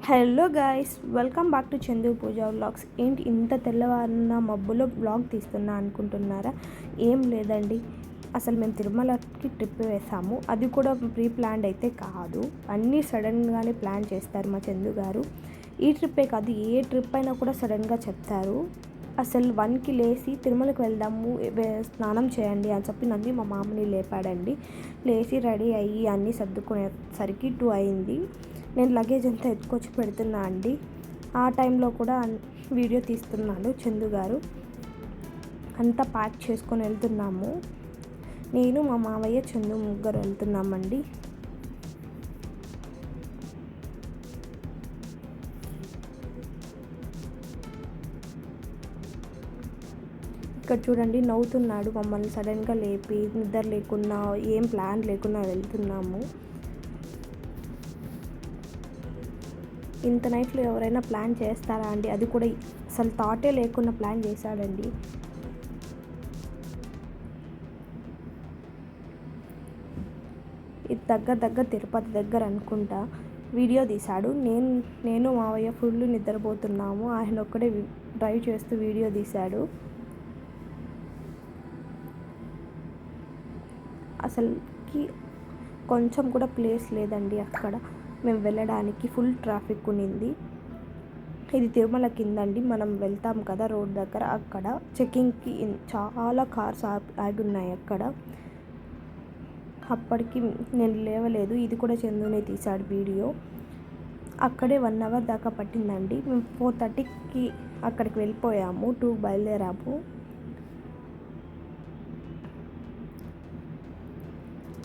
Hello guys, welcome back to Chandu Pooja vlogs. ఏంటి ఇంత తెల్లవారిన మబ్బులో vlog తీస్తున్నా అనుకుంటున్నారా? ఏం లేదండి, అసలు మేము తిరుమలకి ట్రిప్ వేసాము. అది కూడా ప్రీ ప్లాన్డ్ అయితే కాదు, అన్నీ సడన్గానే ప్లాన్ చేస్తారు మా చందు గారు. ఈ ట్రిప్పే కాదు, ఏ ట్రిప్ అయినా కూడా సడన్గా చెప్తారు. అసలు 1కి లేచి తిరుమలకి వెళ్దాము, స్నానం చేయండి అని చెప్పి నన్ను మా మామని లేపాడండి. లేచి రెడీ అయ్యి అన్నీ సర్దుకునేసరికి 2 అయింది. నేను లగేజ్ అంతా ఎత్తుకొచ్చి పెడుతున్నా అండి. ఆ టైంలో కూడా వీడియో తీస్తున్నాడు చందు గారు. అంతా ప్యాక్ చేసుకొని వెళ్తున్నాము. నేను, మా మావయ్య, చందు ముగ్గురు వెళ్తున్నామండి. ఇక్కడ చూడండి, నవ్వుతున్నాడు మమ్మల్ని సడన్గా లేపి. నిద్ర లేకున్నా, ఏం ప్లాన్ లేకున్నా వెళ్తున్నాము. ఇంత నైట్లో ఎవరైనా ప్లాన్ చేస్తారా అండి? అది కూడా అసలు థాటే లేకుండా ప్లాన్ చేశాడండి. ఇది దగ్గర తిరుపతి దగ్గర అనుకుంటా. వీడియో తీశాడు. నేను మావయ్య ఫుల్ నిద్రపోతున్నాము. ఆయన ఒక్కడే డ్రైవ్ చేస్తూ వీడియో తీశాడు. అసలుకి కొంచెం కూడా ప్లేస్ లేదండి అక్కడ మేము వెళ్ళడానికి. ఫుల్ ట్రాఫిక్ ఉన్నింది. ఇది తిరుమల కిందండి, మనం వెళ్తాం కదా రోడ్ దగ్గర, అక్కడ చెకింగ్కి చాలా కార్స్ ఆగి ఉన్నాయి అక్కడ. అప్పటికి నేను లేవలేదు. ఇది కూడా చందునే తీశాడు వీడియో. అక్కడే 1 అవర్ దాకా పట్టిందండి. మేము 4:30కి అక్కడికి వెళ్ళిపోయాము. 2కి బయలుదేరాము.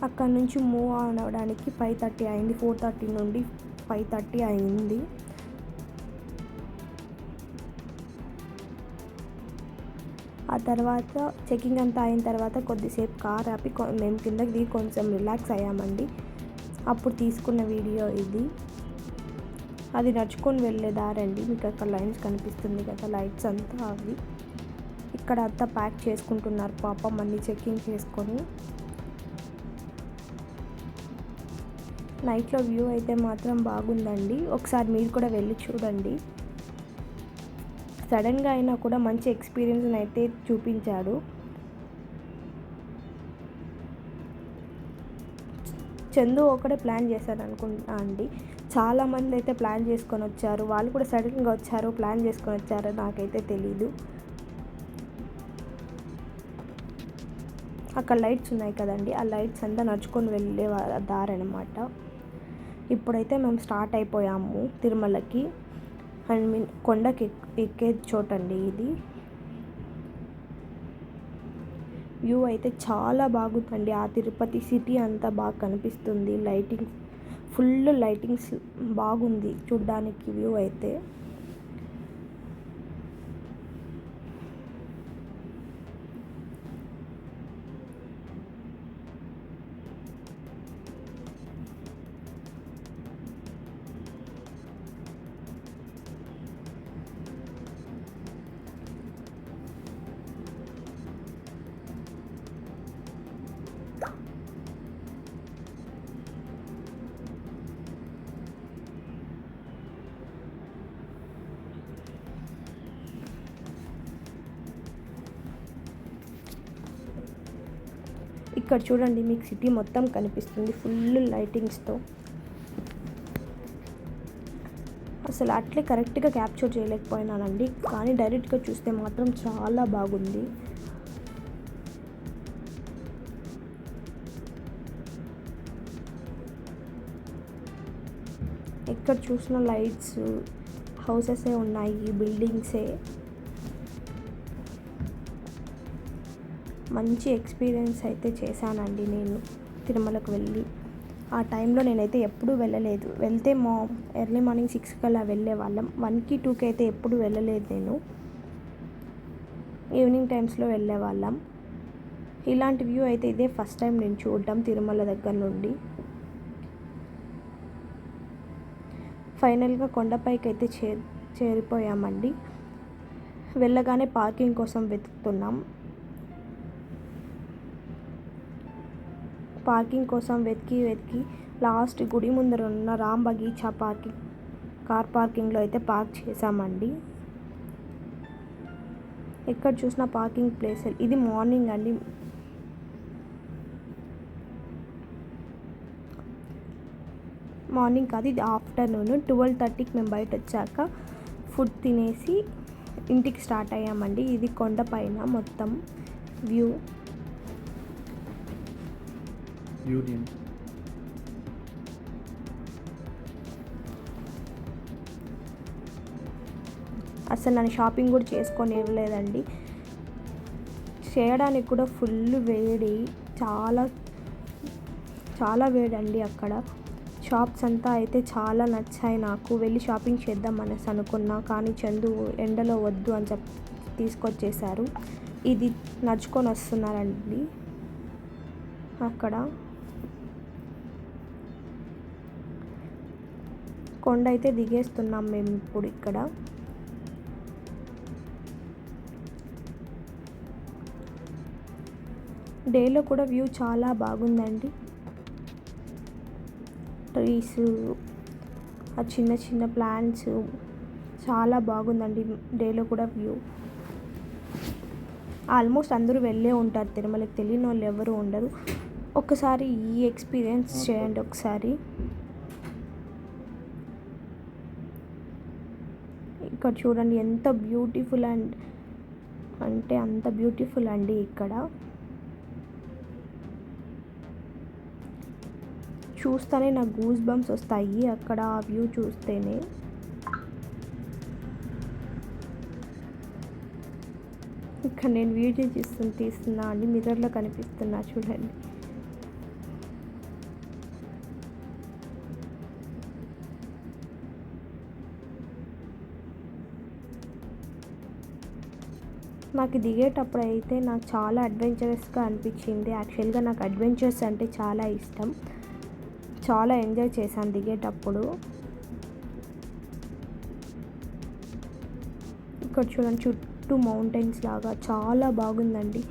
అక్కడ నుంచి మూవ్ ఆన్ అవ్వడానికి 5:30 అయింది. 4:30 నుండి 5:30 అయింది. ఆ తర్వాత చెకింగ్ అంతా అయిన తర్వాత కొద్దిసేపు కార్ ఆపి మేము కిందకి దిగి కొంచెం రిలాక్స్ అయ్యామండి. అప్పుడు తీసుకున్న వీడియో ఇది. అది నడుచుకొని వెళ్ళేదారండి. మీకు అక్కడ లైన్స్ కనిపిస్తుంది కదా, లైట్స్ అంతా అవి. ఇక్కడ అంతా ప్యాక్ చేసుకుంటున్నారు పాపం, అన్నీ చెకింగ్ చేసుకొని. నైట్లో వ్యూ అయితే మాత్రం బాగుందండి. ఒకసారి మీరు కూడా వెళ్ళి చూడండి. సడన్గా అయినా కూడా మంచి ఎక్స్పీరియన్స్ అయితే చూపించాడు. చందు ఒకడే ప్లాన్ చేశారు అనుకుంటా అండి. చాలామంది అయితే ప్లాన్ చేసుకొని వచ్చారు. వాళ్ళు కూడా సడన్గా వచ్చారు, ప్లాన్ చేసుకొని వచ్చారో నాకైతే తెలీదు. అక్కడ లైట్స్ ఉన్నాయి కదండి, ఆ లైట్స్ అంతా నడుచుకొని వెళ్ళే దారనమాట. ఇప్పుడైతే మేము స్టార్ట్ అయిపోయాము తిరుమలకి. కొండకి ఎక్కే చోటండి ఇది. వ్యూ అయితే చాలా బాగుందండి. ఆ తిరుపతి సిటీ అంతా బాగా కనిపిస్తుంది. లైటింగ్స్, ఫుల్ లైటింగ్స్, బాగుంది చూడ్డానికి వ్యూ అయితే. ఇక్కడ చూడండి, మీకు సిటీ మొత్తం కనిపిస్తుంది ఫుల్ లైటింగ్స్తో. అసలు అట్లే కరెక్ట్గా క్యాప్చర్ చేయలేకపోయినానండి, కానీ డైరెక్ట్గా చూస్తే మాత్రం చాలా బాగుంది. ఎక్కడ చూసిన లైట్స్, హౌసెసే ఉన్నాయి, బిల్డింగ్సే. మంచి ఎక్స్పీరియన్స్ అయితే చేశానండి నేను తిరుమలకు వెళ్ళి. ఆ టైంలో నేనైతే ఎప్పుడూ వెళ్ళలేదు. వెళ్తే ఎర్లీ మార్నింగ్ 6కి అలా వెళ్ళే వాళ్ళం. 1కి 2కి అయితే ఎప్పుడు వెళ్ళలేదు నేను. ఈవినింగ్ టైమ్స్లో వెళ్ళే వాళ్ళం. ఇలాంటి వ్యూ అయితే ఇదే ఫస్ట్ టైం నేను చూడడం తిరుమల దగ్గర నుండి. ఫైనల్గా కొండపైకి అయితే చేరిపోయామండి. వెళ్ళగానే పార్కింగ్ కోసం వెతుకుతున్నాం. పార్కింగ్ కోసం వెతికి లాస్ట్ గుడి ముందర ఉన్న రామ్ బగీచా కార్ పార్కింగ్లో అయితే పార్క్ చేసామండి. ఎక్కడ చూసినా పార్కింగ్ ప్లేస్. ఇది మార్నింగ్ అండి. మార్నింగ్ కాదు, ఇది ఆఫ్టర్నూన్ 12:30కి మేము బయట వచ్చాక ఫుడ్ తినేసి ఇంటికి స్టార్ట్ అయ్యామండి. ఇది కొండపైన మొత్తం వ్యూ. యూనియన్ అసలు నన్ను షాపింగ్ కూడా చేసుకొని ఇవ్వలేదండి. చేయడానికి కూడా ఫుల్ వేడి, చాలా చాలా వేడండి అక్కడ. షాప్స్ అంతా అయితే చాలా నచ్చాయి నాకు. వెళ్ళి షాపింగ్ చేద్దాం అనేసి అనుకున్నా, కానీ చందు ఎండలో వద్దు అని చెప్పి తీసుకొచ్చేసారు. ఇది నడుచుకొని వస్తున్నారండి అక్కడ. కొండ అయితే దిగేస్తున్నాం మేము ఇప్పుడు ఇక్కడ. డేలో కూడా వ్యూ చాలా బాగుందండి. ట్రీస్, ఆ చిన్న చిన్న ప్లాంట్స్ చాలా బాగుందండి డేలో కూడా వ్యూ. ఆల్మోస్ట్ అందరూ వెళ్ళే ఉంటారు తిరుమలకి, తెలియని వాళ్ళు ఎవరు ఉండరు. ఒకసారి ఈ ఎక్స్పీరియన్స్ చేయండి ఒకసారి. ఇక్కడ చూడండి ఎంత బ్యూటిఫుల్ అంటే అంత బ్యూటిఫుల్ అండి ఇక్కడ. చూస్తేనే నాకు గూస్ బంప్స్ వస్తాయి అక్కడ ఆ వ్యూ చూస్తేనే. ఇక్కడ నేను వీడియో తీస్తున్నా అండి, మిర్రర్లో కనిపిస్తున్నా చూడండి. నాకు దిగేటప్పుడు అయితే నాకు చాలా అడ్వెంచరస్గా అనిపించింది. యాక్చువల్గా నాకు అడ్వెంచర్స్ అంటే చాలా ఇష్టం. చాలా ఎంజాయ్ చేశాను దిగేటప్పుడు. ఇక్కడ చూడండి చుట్టూ మౌంటైన్స్ లాగా చాలా బాగుందండి.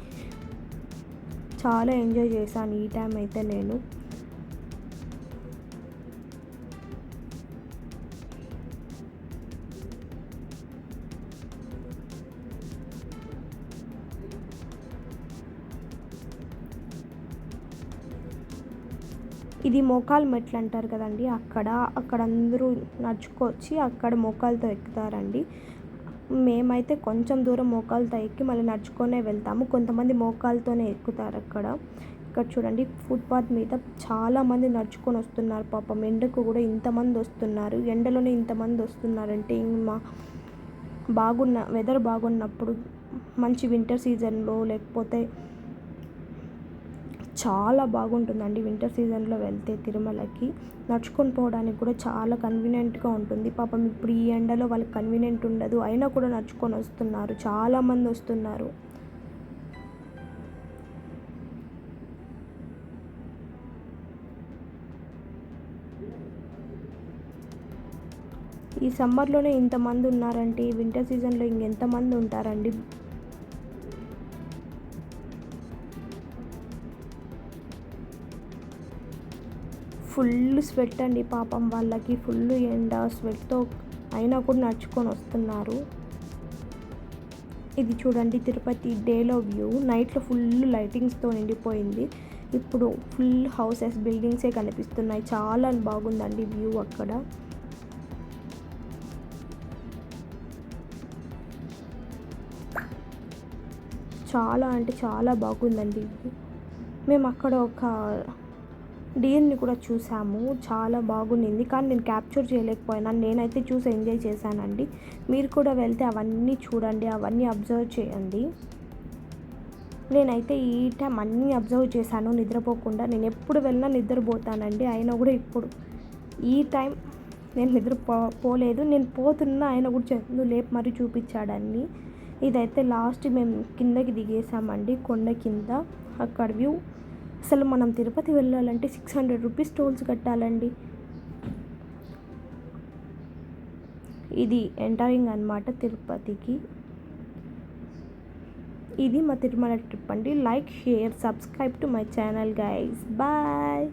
చాలా ఎంజాయ్ చేశాను ఈ టైం అయితే నేను. ఇది మోకాలు మెట్లు అంటారు కదండి, అక్కడ అందరూ నడుచుకొచ్చి అక్కడ మోకాలతో ఎక్కుతారండి. మేమైతే కొంచెం దూరం మోకాలతో ఎక్కి మళ్ళీ నడుచుకొనే వెళ్తాము. కొంతమంది మోకాలతోనే ఎక్కుతారు అక్కడ. ఇక్కడ చూడండి ఫుట్పాత్ మీద చాలామంది నడుచుకొని వస్తున్నారు. పాపం ఎండకు కూడా ఇంతమంది వస్తున్నారు, ఎండలోనే ఇంతమంది వస్తున్నారంటే వెదర్ బాగున్నప్పుడు, మంచి వింటర్ సీజన్లో లేకపోతే చాలా బాగుంటుందండి. వింటర్ సీజన్లో వెళ్తే తిరుమలకి నడుచుకొని పోవడానికి కూడా చాలా కన్వీనియంట్గా ఉంటుంది. పాపం ఇప్పుడు ఈ ఎండలో వాళ్ళకి కన్వీనియంట్ ఉండదు, అయినా కూడా నడుచుకొని వస్తున్నారు, చాలామంది వస్తున్నారు. ఈ సమ్మర్లోనే ఇంతమంది ఉన్నారంటే వింటర్ సీజన్లో ఇంకెంతమంది ఉంటారండి. ఫుల్ స్వెట్ అండి పాపం వాళ్ళకి, ఫుల్ ఎండ స్వెట్తో అయినా కూడా నడుచుకొని వస్తున్నారు. ఇది చూడండి తిరుపతి డేలో వ్యూ. నైట్లో ఫుల్ లైటింగ్స్తో నిండిపోయింది. ఇప్పుడు ఫుల్ హౌసెస్, బిల్డింగ్సే కనిపిస్తున్నాయి. చాలా బాగుందండి వ్యూ అక్కడ. చాలా అంటే చాలా బాగుందండి. మేము అక్కడ ఒక డీర్ని కూడా చూసాము, చాలా బాగుండింది. కానీ నేను క్యాప్చర్ చేయలేకపోయినాను. నేనైతే చూసి ఎంజాయ్ చేశానండి. మీరు కూడా వెళ్తే అవన్నీ చూడండి, అవన్నీ అబ్జర్వ్ చేయండి. నేనైతే ఈ టైం అన్నీ అబ్జర్వ్ చేశాను నిద్రపోకుండా. నేను ఎప్పుడు వెళ్ళినా నిద్రపోతానండి, అయినా కూడా ఇప్పుడు ఈ టైం నేను నిద్రపోలేదు. నేను పోతున్నా అయినా కూడా చందు లేపు మరీ చూపించాడన్ని. ఇదైతే లాస్ట్ మేము కిందకి దిగేసామండి, కొండ కింద. అక్కడ వ్యూ అసలు మనం తిరుపతి వెళ్ళాలంటే 600 రూపీస్ టోల్స్ కట్టాలండి. ఇది ఎంటరింగ్ అన్నమాట తిరుపతికి. ఇది మా తిరుమల ట్రిప్ అండి. Like, share, subscribe to my channel guys. Bye.